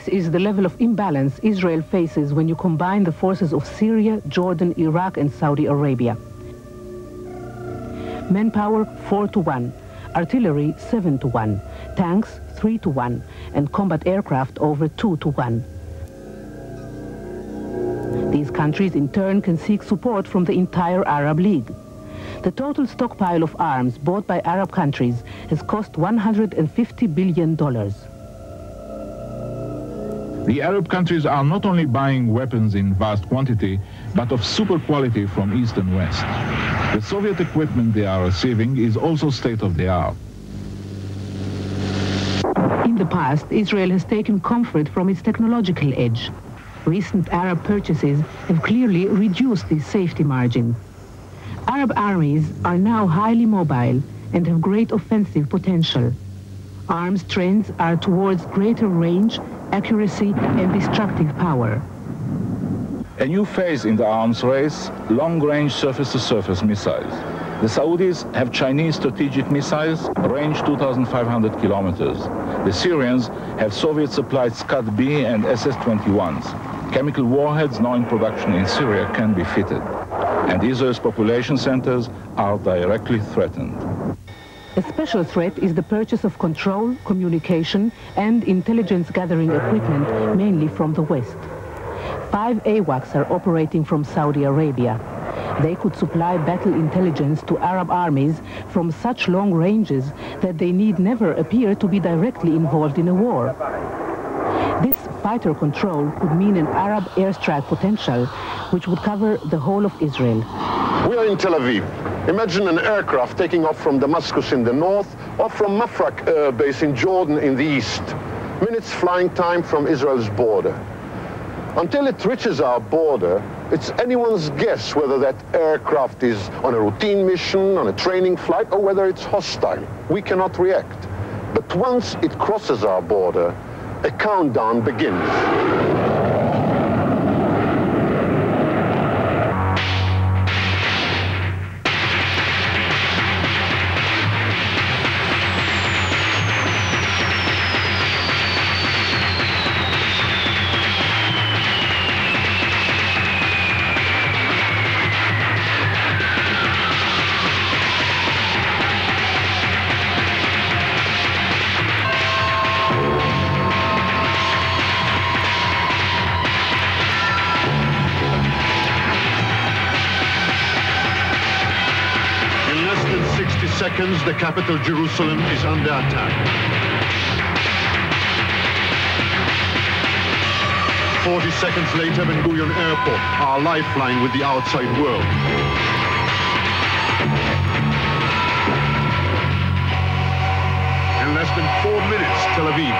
This is the level of imbalance Israel faces when you combine the forces of Syria, Jordan, Iraq and Saudi Arabia. Manpower 4-1, artillery 7-1, tanks 3-1, and combat aircraft over 2-1. These countries in turn can seek support from the entire Arab League. The total stockpile of arms bought by Arab countries has cost $150 billion. The Arab countries are not only buying weapons in vast quantity, but of super quality from East and West. The Soviet equipment they are receiving is also state-of-the-art. In the past, Israel has taken comfort from its technological edge. Recent Arab purchases have clearly reduced this safety margin. Arab armies are now highly mobile and have great offensive potential. Arms trends are towards greater range, accuracy and destructive power. A new phase in the arms race, long-range surface-to-surface missiles. The Saudis have Chinese strategic missiles, range 2,500 kilometers. The Syrians have Soviet-supplied Scud-B and SS-21s. Chemical warheads now in production in Syria can be fitted. And Israel's population centers are directly threatened. A special threat is the purchase of control, communication and intelligence-gathering equipment, mainly from the West. 5 AWACS are operating from Saudi Arabia. They could supply battle intelligence to Arab armies from such long ranges that they need never appear to be directly involved in a war. This fighter control could mean an Arab airstrike potential, which would cover the whole of Israel. We are in Tel Aviv. Imagine an aircraft taking off from Damascus in the north or from Mafraq Air Base in Jordan in the east. Minutes flying time from Israel's border. Until it reaches our border, it's anyone's guess whether that aircraft is on a routine mission, on a training flight, or whether it's hostile. We cannot react. But once it crosses our border, a countdown begins. Seconds, the capital, Jerusalem, is under attack. 40 seconds later, Ben Gurion Airport, our lifeline with the outside world. In less than 4 minutes, Tel Aviv,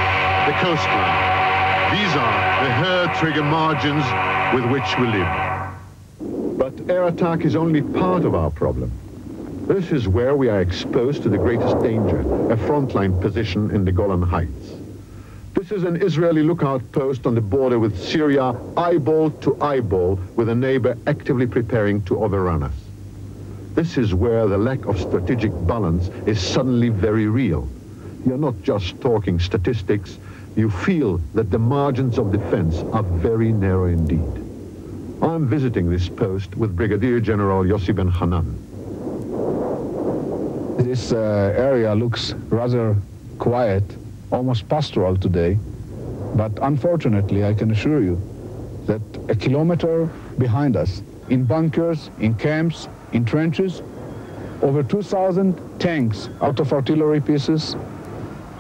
the coastline. These are the hair-trigger margins with which we live. But air attack is only part of our problem. This is where we are exposed to the greatest danger, a frontline position in the Golan Heights. This is an Israeli lookout post on the border with Syria, eyeball to eyeball, with a neighbor actively preparing to overrun us. This is where the lack of strategic balance is suddenly very real. You're not just talking statistics, you feel that the margins of defense are very narrow indeed. I'm visiting this post with Brigadier General Yossi Ben Hanan. This area looks rather quiet, almost pastoral today, but unfortunately I can assure you that a kilometer behind us, in bunkers, in camps, in trenches, over 2,000 tanks out of artillery pieces,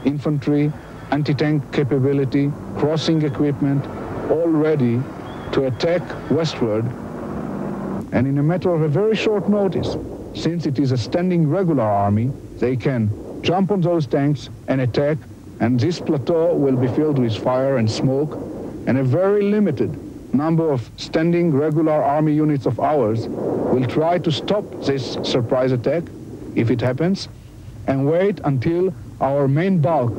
infantry, anti-tank capability, crossing equipment, all ready to attack westward, and in a matter of a very short notice. Since it is a standing regular army, they can jump on those tanks and attack, and this plateau will be filled with fire and smoke, and a very limited number of standing regular army units of ours will try to stop this surprise attack, if it happens, and wait until our main bulk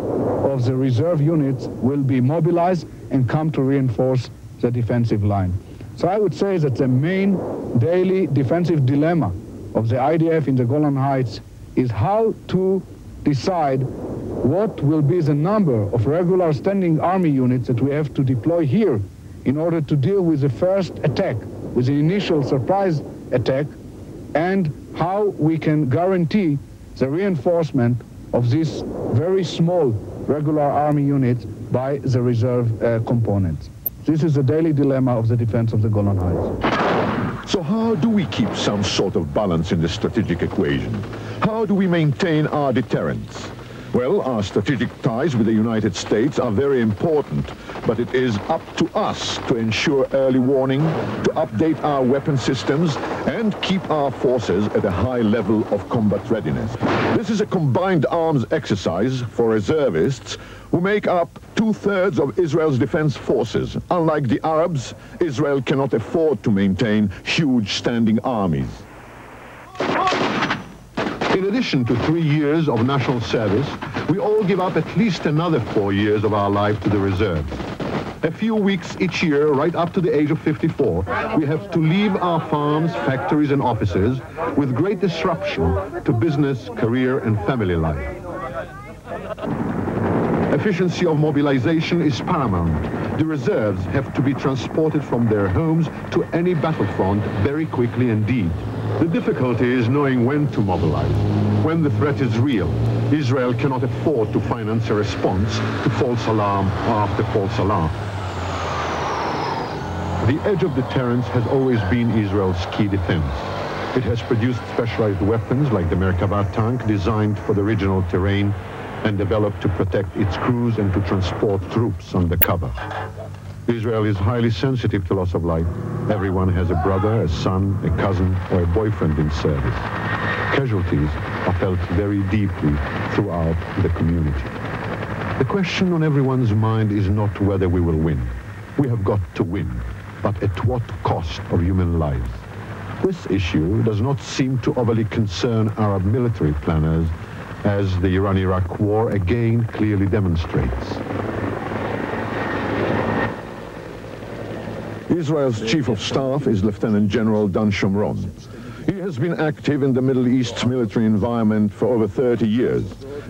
of the reserve units will be mobilized and come to reinforce the defensive line. So I would say that the main daily defensive dilemma of the IDF in the Golan Heights is how to decide what will be the number of regular standing army units that we have to deploy here in order to deal with the first attack, with the initial surprise attack, and how we can guarantee the reinforcement of these very small regular army units by the reserve components. This is the daily dilemma of the defense of the Golan Heights. So how do we keep some sort of balance in the strategic equation? How do we maintain our deterrence? Well, our strategic ties with the United States are very important, but it is up to us to ensure early warning, to update our weapon systems, and keep our forces at a high level of combat readiness. This is a combined arms exercise for reservists who make up 2/3 of Israel's defense forces. Unlike the Arabs, Israel cannot afford to maintain huge standing armies. In addition to 3 years of national service, we all give up at least another 4 years of our life to the reserves. A few weeks each year, right up to the age of 54, we have to leave our farms, factories, and offices with great disruption to business, career, and family life. Efficiency of mobilization is paramount. The reserves have to be transported from their homes to any battlefront very quickly indeed. The difficulty is knowing when to mobilize, when the threat is real. Israel cannot afford to finance a response to false alarm after false alarm. The edge of deterrence has always been Israel's key defense. It has produced specialized weapons like the Merkava tank, designed for the regional terrain and developed to protect its crews and to transport troops under cover. Israel is highly sensitive to loss of life. Everyone has a brother, a son, a cousin, or a boyfriend in service. Casualties are felt very deeply throughout the community. The question on everyone's mind is not whether we will win. We have got to win, but at what cost of human lives? This issue does not seem to overly concern Arab military planners, as the Iran-Iraq war again clearly demonstrates. Israel's chief of staff is Lieutenant General Dan Shomron. He has been active in the Middle East military environment for over 30 years,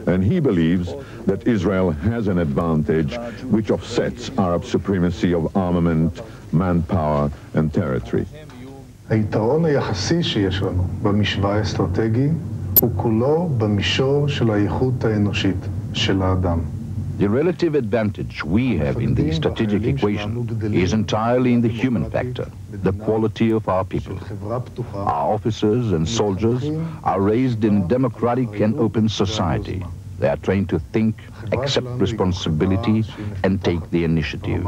and he believes that Israel has an advantage which offsets Arab supremacy of armament, manpower, and territory. היתרון היחסי שיש לנו במשוואה האסטרטגי הוא כולו במישור של האיכות האנושית של האדם. The relative advantage we have in the strategic equation is entirely in the human factor, the quality of our people. Our officers and soldiers are raised in a democratic and open society. They are trained to think, accept responsibility, and take the initiative.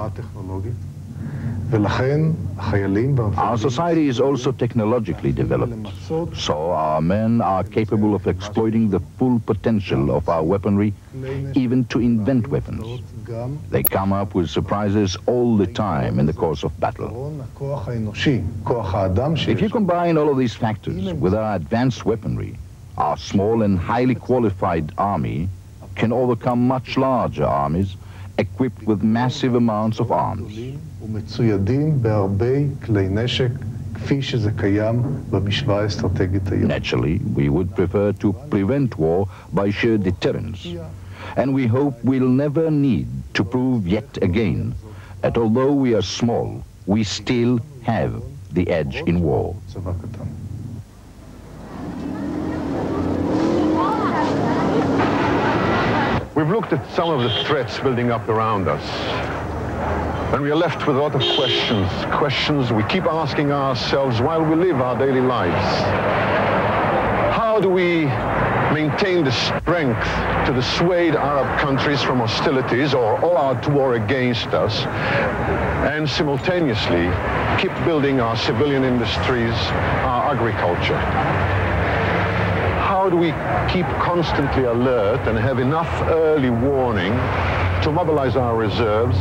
Our society is also technologically developed, so our men are capable of exploiting the full potential of our weaponry, even to invent weapons. They come up with surprises all the time in the course of battle. If you combine all of these factors with our advanced weaponry, our small and highly qualified army can overcome much larger armies equipped with massive amounts of arms. Naturally, we would prefer to prevent war by sheer deterrence, and we hope we'll never need to prove yet again that although we are small, we still have the edge in war. We've looked at some of the threats building up around us, and we are left with a lot of questions we keep asking ourselves while we live our daily lives. How do we maintain the strength to dissuade Arab countries from hostilities or all out war against us, and simultaneously keep building our civilian industries, our agriculture? How do we keep constantly alert and have enough early warning to mobilize our reserves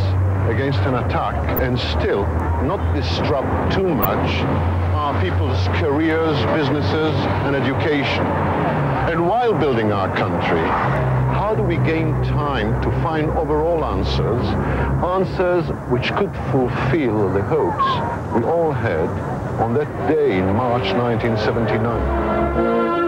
against an attack and still not disrupt too much our people's careers, businesses, and education? And while building our country, how do we gain time to find overall answers which could fulfill the hopes we all had on that day in March 1979?